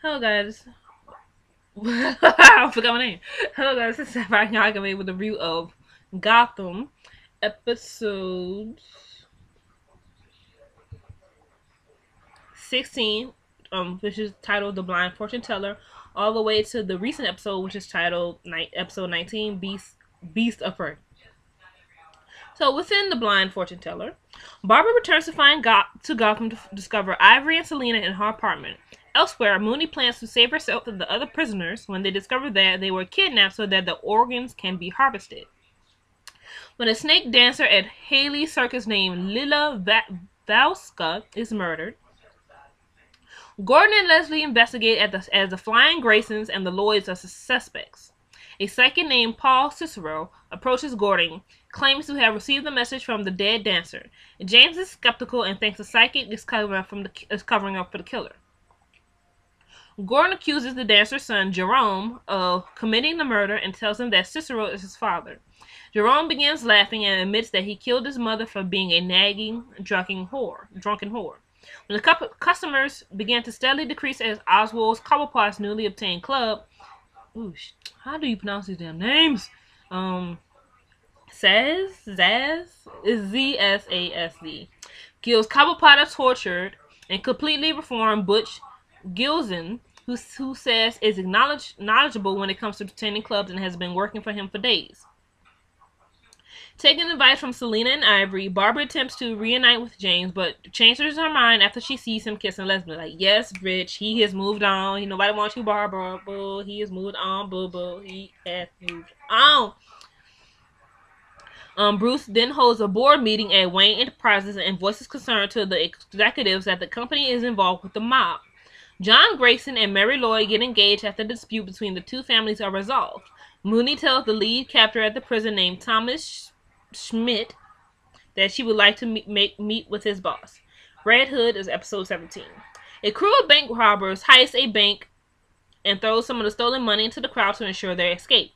Hello guys. I forgot my name. Hello guys, this is Sapphire Yagame with a review of Gotham episode 16, which is titled The Blind Fortune Teller, all the way to the recent episode, which is titled episode 19, Beast of Prey. So within The Blind Fortune Teller, Barbara returns to to Gotham to discover Ivory and Selena in her apartment. Elsewhere, Mooney plans to save herself and the other prisoners when they discover that they were kidnapped so that the organs can be harvested. When a snake dancer at Haley Circus named Lila Valska is murdered, Gordon and Leslie investigate as the Flying Graysons and the Lloyds as the suspects. A psychic named Paul Cicero approaches Gordon, claims to have received the message from the dead dancer. James is skeptical and thinks the psychic is covering up for the killer. Gordon accuses the dancer's son, Jerome, of committing the murder and tells him that Cicero is his father. Jerome begins laughing and admits that he killed his mother for being a nagging, drunken whore. When the customers began to steadily decrease as Oswald's Cobblepot's newly obtained club, how do you pronounce these damn names? Zaz is Z-S-A-S-Z. Gil's Cobblepot are tortured and completely reformed Butch Gilson, who says is knowledgeable when it comes to pretending clubs and has been working for him for days. Taking advice from Selena and Ivory, Barbara attempts to reunite with James, but changes her mind after she sees him kissing Leslie. Like, yes, Rich, he has moved on. Nobody wants you, Barbara. Boo, he has moved on. Boo, boo, he has moved on. Bruce then holds a board meeting at Wayne Enterprises and voices concern to the executives that the company is involved with the mob. John Grayson and Mary Lloyd get engaged after the dispute between the two families are resolved. Mooney tells the lead captor at the prison named Thomas Schmidt that she would like to meet with his boss. Red Hood is episode 17. A crew of bank robbers heists a bank and throws some of the stolen money into the crowd to ensure their escape.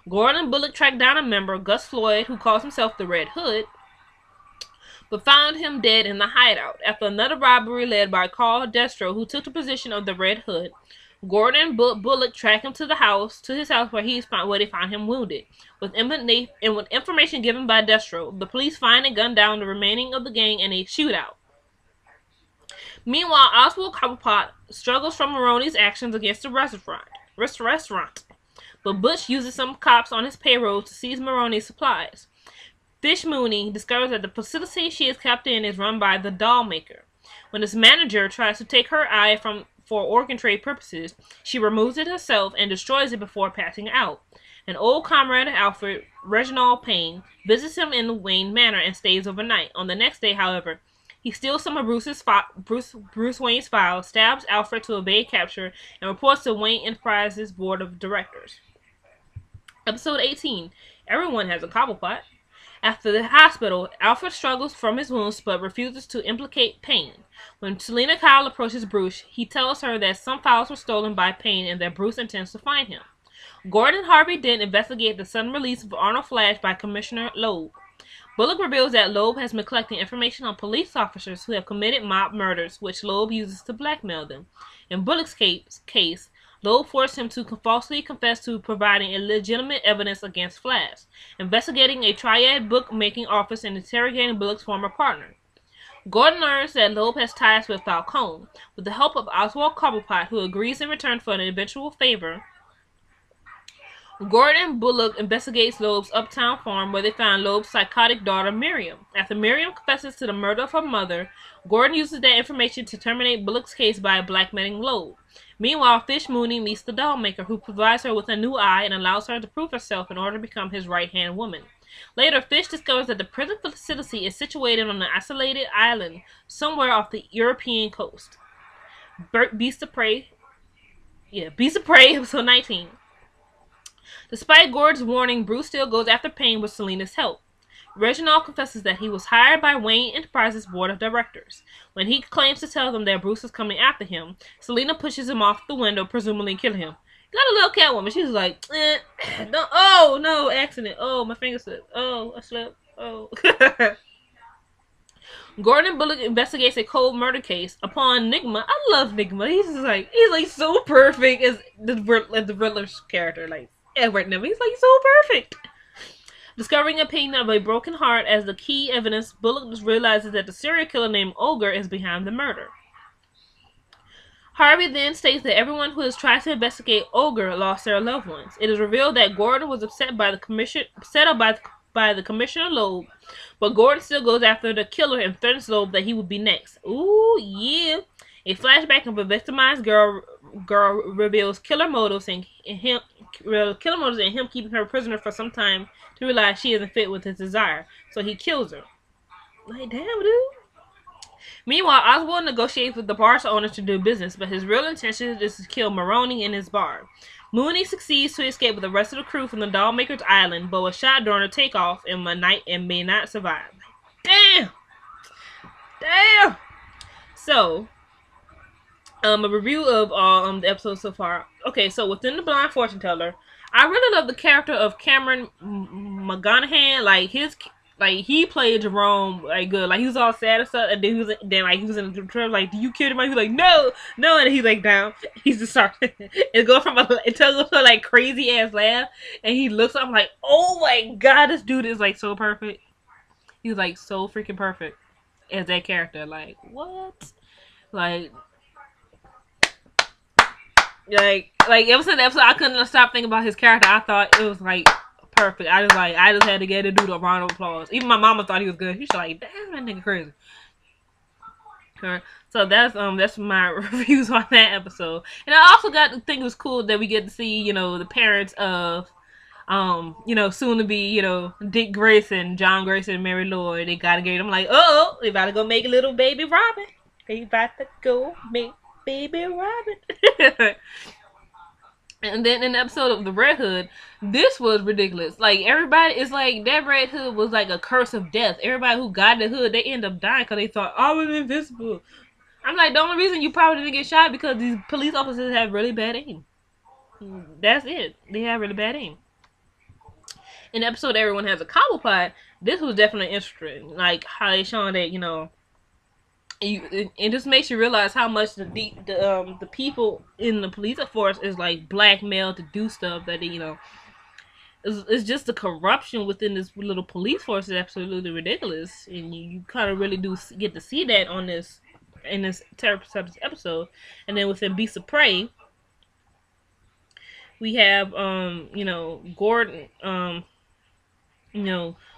Gordon and Bullock track down a member, Gus Floyd, who calls himself the Red Hood, but found him dead in the hideout. After another robbery led by Carl Destro, who took the position of the Red Hood, Gordon and Bullock track him to his house where they found him wounded. With information given by Destro, the police find and gun down the remaining of the gang in a shootout. Meanwhile, Oswald Cobblepot struggles from Maroney's actions against the restaurant, but Butch uses some cops on his payroll to seize Maroney's supplies. Fish Mooney discovers that the facility she is kept in is run by the doll maker. When its manager tries to take her eye for organ trade purposes, she removes it herself and destroys it before passing out. An old comrade of Alfred, Reginald Payne, visits him in the Wayne Manor and stays overnight. On the next day, however, he steals some of Bruce Wayne's files, stabs Alfred to evade capture, and reports to Wayne Enterprises' board of directors. Episode 18. Everyone has a Cobblepot. After the hospital, Alfred struggles from his wounds but refuses to implicate Payne. When Selena Kyle approaches Bruce, he tells her that some files were stolen by Payne and that Bruce intends to find him. Gordon and Harvey Dent investigate the sudden release of Arnold Flash by Commissioner Loeb. Bullock reveals that Loeb has been collecting information on police officers who have committed mob murders, which Loeb uses to blackmail them. In Bullock's case, Loeb forced him to falsely confess to providing illegitimate evidence against Flash, investigating a triad bookmaking office and interrogating Bullock's former partner. Gordon learns that Loeb has ties with Falcone. With the help of Oswald Cobblepot, who agrees in return for an eventual favor, Gordon and Bullock investigates Loeb's uptown farm where they find Loeb's psychotic daughter Miriam. After Miriam confesses to the murder of her mother, Gordon uses that information to terminate Bullock's case by blackmailing Loeb. Meanwhile, Fish Mooney meets the doll maker, who provides her with a new eye and allows her to prove herself in order to become his right-hand woman. Later, Fish discovers that the prison facility is situated on an isolated island somewhere off the European coast. Beast of Prey, episode 19. Despite Gordon's warning, Bruce still goes after Payne with Selena's help. Reginald confesses that he was hired by Wayne Enterprises' board of directors. When he claims to tell them that Bruce is coming after him, Selena pushes him off the window, presumably killing him. Got a little Catwoman. She was like, no, oh, no, accident. Oh, my finger slipped. Oh, I slipped. Oh. Gordon Bullock investigates a cold murder case. Upon Nigma, I love Nigma. He's like so perfect as the Riddler's character, like Edward Nigma. He's like so perfect. Discovering a painting of a broken heart as the key evidence, Bullock realizes that the serial killer named Ogre is behind the murder. Harvey then states that everyone who has tried to investigate Ogre lost their loved ones. It is revealed that Gordon was upset by the Commissioner Loeb, but Gordon still goes after the killer and threatens Loeb that he will be next. Ooh, yeah. A flashback of a victimized girl reveals killer motives and him keeping her prisoner for some time to realize she isn't fit with his desire. So he kills her. Like, damn, dude. Meanwhile, Oswald negotiates with the bar's owner to do business, but his real intention is to kill Maroney in his bar. Mooney succeeds to escape with the rest of the crew from the Dollmaker's Island, but was shot during a takeoff and may not survive. Damn! Damn! So, a review of the episode so far. Okay, so within the Blind Fortune Teller, I really love the character of Cameron McGonaghan. Like he played Jerome like good. Like he was all sad and stuff, and then he was in the trailer like, "Do you kill him?" He was like, "No, no," and he's like down. He's just starting. It goes from to like crazy ass laugh, and he looks up like, "Oh my god, this dude is like so perfect." He's like so freaking perfect as that character. Like what? Like ever since the episode, I couldn't stop thinking about his character. I thought it was like perfect. I just had to get a dude a round of applause. Even my mama thought he was good. She's like, damn, that nigga crazy. So that's my reviews on that episode. And I also got to think it was cool that we get to see, the parents of soon to be, Dick Grayson, John Grayson, and Mary Lloyd. They gotta get. I'm like, oh, they about to go make a little baby Robin. They about to go make baby Robin. And then in the episode of the Red Hood, this was ridiculous. Like, everybody, it's like, that Red Hood was like a curse of death. Everybody who got the hood, they end up dying because they thought, I was invincible. I'm like, the only reason you probably didn't get shot because these police officers have really bad aim. That's it. They have really bad aim. In the episode Everyone Has a Cobble Pot, this was definitely interesting. Like, how they showing that, it just makes you realize how much the people in the police force is like blackmailed to do stuff that it's just the corruption within this little police force is absolutely ridiculous, and you kind of really do get to see that in this Terror Subject episode. And then within Beasts of Prey, we have Gordon,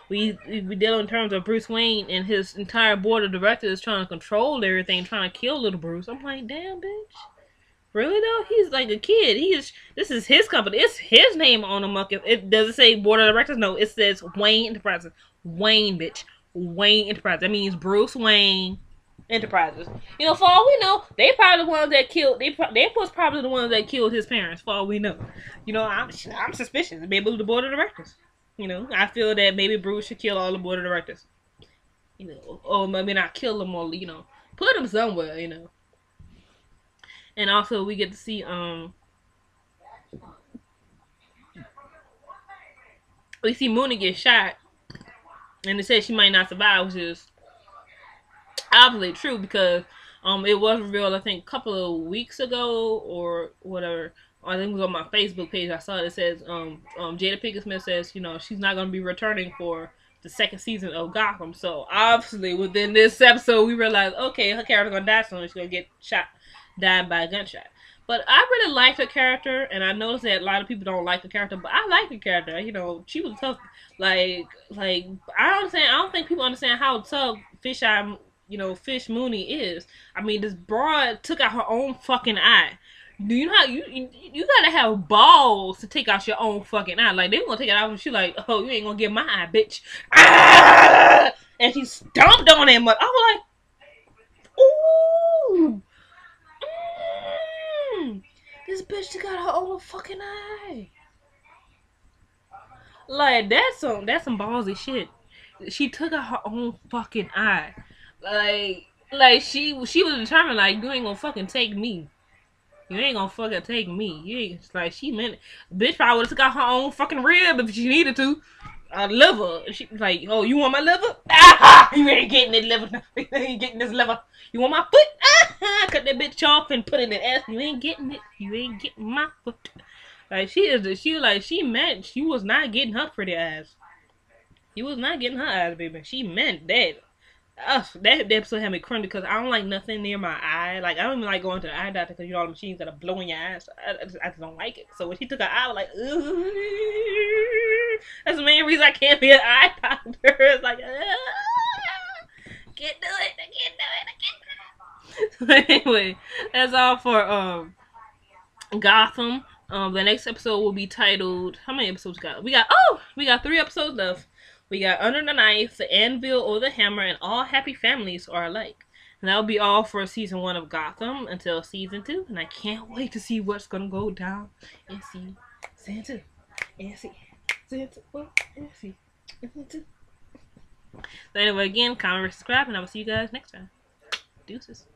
we deal in terms of Bruce Wayne and his entire board of directors trying to control everything, trying to kill little Bruce. I'm like, damn, bitch. Really though? He's like a kid. This is his company. It's his name on the muck. It doesn't say board of directors. No, it says Wayne Enterprises. Wayne, bitch. Wayne Enterprises. That means Bruce Wayne Enterprises. For all we know, they probably the ones that killed. They was probably the ones that killed his parents. For all we know, I'm suspicious. Maybe it was the board of directors. I feel that maybe Bruce should kill all the board of directors. Or maybe not kill them, or put them somewhere. And also we get to see we see Mooney get shot, and it says she might not survive, which is obviously true because it was revealed I think a couple of weeks ago or whatever. I think it was on my Facebook page. I saw it. It says, Jada Pinkett Smith says, she's not going to be returning for the second season of Gotham. So, obviously, within this episode, we realized, okay, her character's going to die soon. She's going to get died by a gunshot. But I really liked her character, and I noticed that a lot of people don't like the character, but I like the character. She was tough. I don't think people understand how tough Fish Mooney is. I mean, this broad took out her own fucking eye. Do you know how you gotta have balls to take out your own fucking eye? Like, they gonna take it out and she like, oh, you ain't gonna get my eye, bitch. Ah! And she stomped on him. But I was like, ooh, this bitch took out her own fucking eye. Like, that's some ballsy shit. She took out her own fucking eye. Like she was determined, like, you ain't gonna fucking take me. You ain't gonna fucking take me. You ain't, like, she meant it. Bitch probably would've took out her own fucking rib if she needed to. Liver. She like, oh, you want my liver? You ain't getting this liver. You ain't getting this liver. You want my foot? Cut that bitch off and put it in the ass. You ain't getting it. You ain't getting my foot. Like she meant she was not getting her pretty ass. She was not getting her ass, baby. She meant that. That episode had me crying because I don't like nothing near my eye. Like I don't even like going to the eye doctor because you know all the machines that are blowing your eyes. I just don't like it. So when she took her eye, I was like, ooh. That's the main reason I can't be an eye doctor. It's like, can't do it. I can't do it. But anyway, that's all for Gotham. The next episode will be titled. How many episodes we got? We got 3 episodes left. We got Under the Knife, The Anvil or the Hammer, and All Happy Families Are Alike. And that'll be all for season 1 of Gotham until season 2. And I can't wait to see what's gonna go down in season 2. So anyway, again, comment, subscribe, and I will see you guys next time. Deuces.